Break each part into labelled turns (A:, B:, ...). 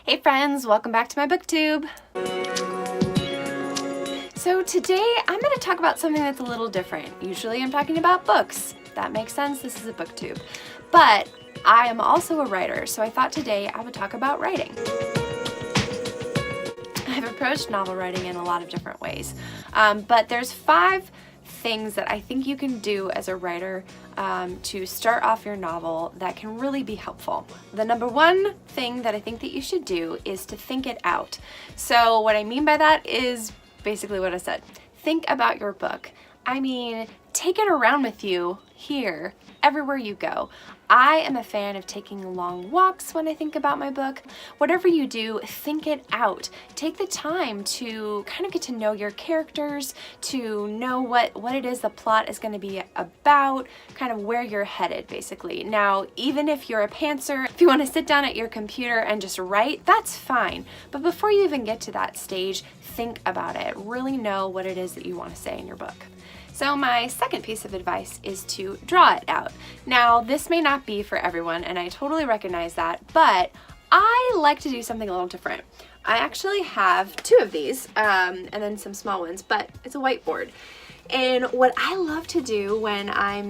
A: Hey friends, welcome back to my booktube. So today I'm going to talk about something that's a little different. Usually I'm talking about books. That makes sense, this is a booktube. But I am also a writer, so I thought today I would talk about writing. I've approached novel writing in a lot of different ways, but there's 5 things that I think you can do as a writer to start off your novel that can really be helpful. The number 1 thing that I think that you should do is to think it out. So what I mean by that is basically what I said. Think about your book. I mean, take it around with you here, everywhere you go. I am a fan of taking long walks when I think about my book. Whatever you do, think it out. Take the time to kind of get to know your characters, to know what it is the plot is going to be about, kind of where you're headed, basically. Now, even if you're a pantser, if you want to sit down at your computer and just write, that's fine. But before you even get to that stage, think about it. Really know what it is that you want to say in your book. So my second piece of advice is to draw it out. Now, this may not be for everyone, and I totally recognize that, but I like to do something a little different. I actually have 2 of these, and then some small ones, but it's a whiteboard. And what I love to do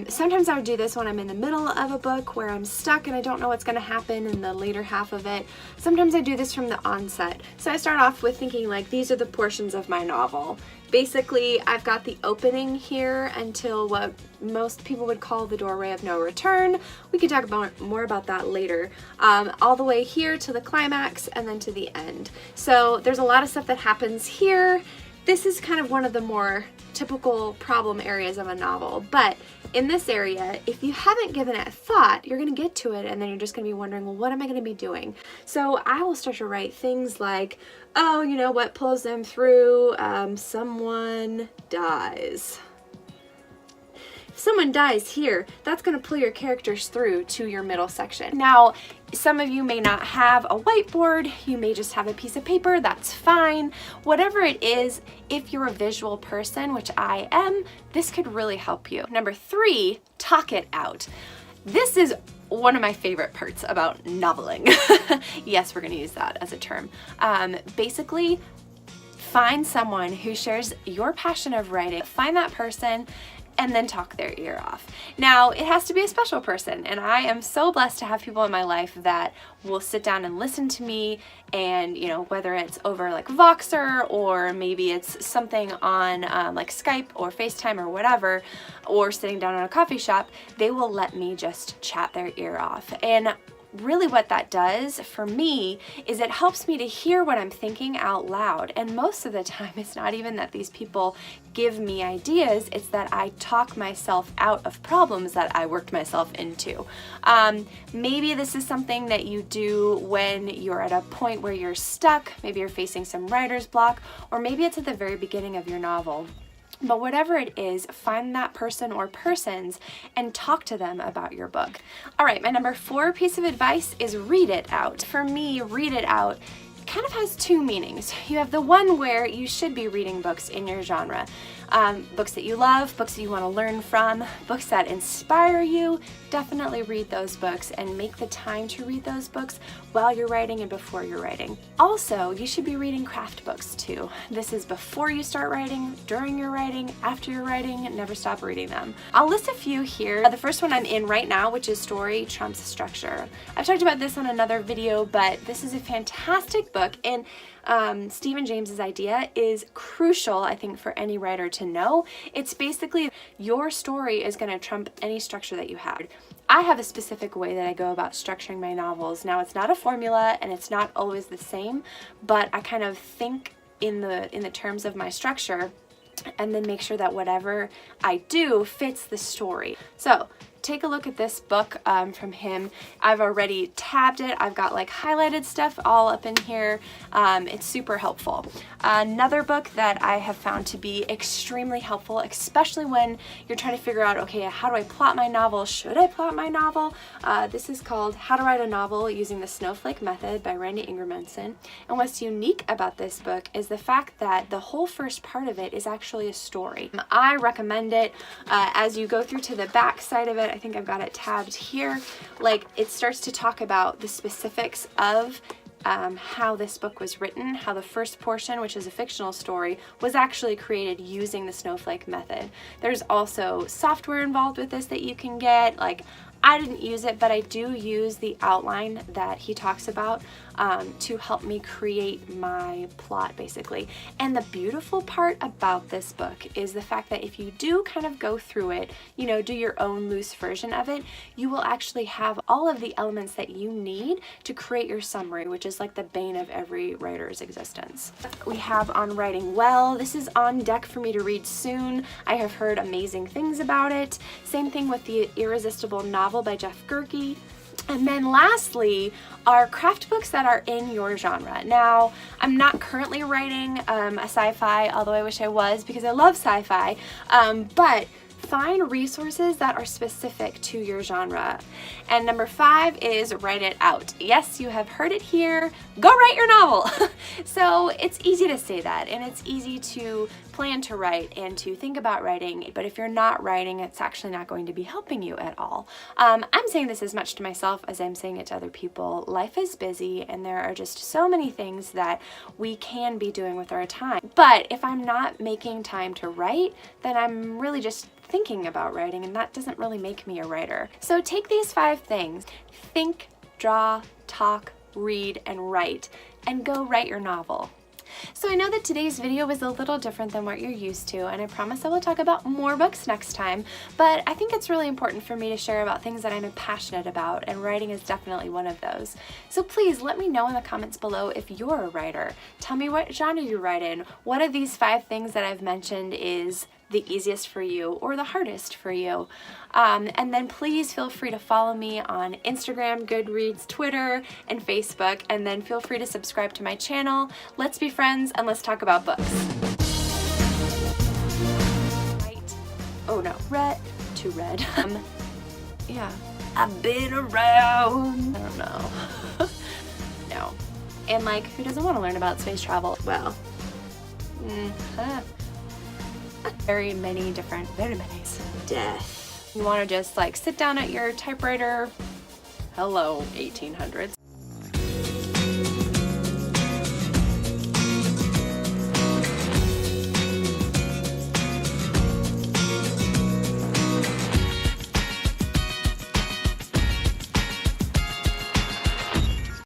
A: sometimes I would do this when I'm in the middle of a book where I'm stuck and I don't know what's going to happen in the later half of it. Sometimes I do this from the onset. So I start off with thinking like, these are the portions of my novel. Basically, I've got the opening here until what most people would call the doorway of no return. We could talk more about that later. All the way here to the climax and then to the end. So there's a lot of stuff that happens here. This is kind of one of the more typical problem areas of a novel, but in this area, if you haven't given it a thought, you're going to get to it and then you're just going to be wondering, well, what am I going to be doing? So I will start to write things like, oh, you know, what pulls them through? Someone dies. If someone dies here, that's going to pull your characters through to your middle section. Now, some of you may not have a whiteboard, you may just have a piece of paper, that's fine. Whatever it is, if you're a visual person, which I am, this could really help you. Number 3, talk it out. This is one of my favorite parts about noveling. Yes, we're going to use that as a term. Basically, find someone who shares your passion of writing, find that person, and then talk their ear off. Now, it has to be a special person, and I am so blessed to have people in my life that will sit down and listen to me, and you know, whether it's over like Voxer or maybe it's something on like Skype or FaceTime or whatever, or sitting down in a coffee shop, they will let me just chat their ear off. And really what that does for me is it helps me to hear what I'm thinking out loud. And most of the time, it's not even that these people give me ideas, it's that I talk myself out of problems that I worked myself into. Maybe this is something that you do when you're at a point where you're stuck, maybe you're facing some writer's block, or maybe it's at the very beginning of your novel. But whatever it is, find that person or persons and talk to them about your book. All right, my number 4 piece of advice is read it out. For me, read it out kind of has 2 meanings. You have the one where you should be reading books in your genre. Books that you love, books that you want to learn from, books that inspire you. Definitely read those books and make the time to read those books while you're writing and before you're writing. Also, you should be reading craft books too. This is before you start writing, during your writing, after you're writing, never stop reading them. I'll list a few here. The first one I'm in right now, which is Story Trumps Structure. I've talked about this on another video, but this is a fantastic book, and Stephen James's idea is crucial, I think, for any writer to know. It's basically your story is going to trump any structure that you have. I have a specific way that I go about structuring my novels. Now, it's not a formula and it's not always the same, but I kind of think in the terms of my structure and then make sure that whatever I do fits the story. So take a look at this book from him. I've already tabbed it. I've got like highlighted stuff all up in here. It's super helpful. Another book that I have found to be extremely helpful, especially when you're trying to figure out, okay, how do I plot my novel? Should I plot my novel? This is called How to Write a Novel Using the Snowflake Method by Randy Ingermanson. And what's unique about this book is the fact that the whole first part of it is actually a story. I recommend it. As you go through to the back side of it, I think I've got it tabbed here. Like, it starts to talk about the specifics of how this book was written, how the first portion, which is a fictional story, was actually created using the snowflake method. There's also software involved with this that you can get. Like, I didn't use it, but I do use the outline that he talks about to help me create my plot, basically. And the beautiful part about this book is the fact that if you do kind of go through it, you know, do your own loose version of it, you will actually have all of the elements that you need to create your summary, which is like the bane of every writer's existence. We have On Writing Well. This is on deck for me to read soon. I have heard amazing things about it. Same thing with The Irresistible Novel by Jeff Gerke. And then lastly are craft books that are in your genre. Now, I'm not currently writing a sci-fi, although I wish I was because I love sci-fi, but find resources that are specific to your genre. And number 5 is write it out. Yes, you have heard it here. Go write your novel. So it's easy to say that, and it's easy to plan to write and to think about writing, but if you're not writing, it's actually not going to be helping you at all. I'm saying this as much to myself as I'm saying it to other people. Life is busy, and there are just so many things that we can be doing with our time. But if I'm not making time to write, then I'm really just thinking about writing, and that doesn't really make me a writer. So take these 5 things: think, draw, talk, read, and write, and go write your novel. So I know that today's video was a little different than what you're used to, and I promise I will talk about more books next time, but I think it's really important for me to share about things that I'm passionate about, and writing is definitely one of those. So please let me know in the comments below if you're a writer. Tell me what genre you write in. What of these 5 things that I've mentioned is the easiest for you or the hardest for you. And then please feel free to follow me on Instagram, Goodreads, Twitter, and Facebook, and then feel free to subscribe to my channel. Let's be friends and let's talk about books. Right. Oh no, red to red. Yeah, I've been around. I don't know. No. And like, who doesn't want to learn about space travel? Well, very many death. You want to just like sit down at your typewriter. Hello, 1800s.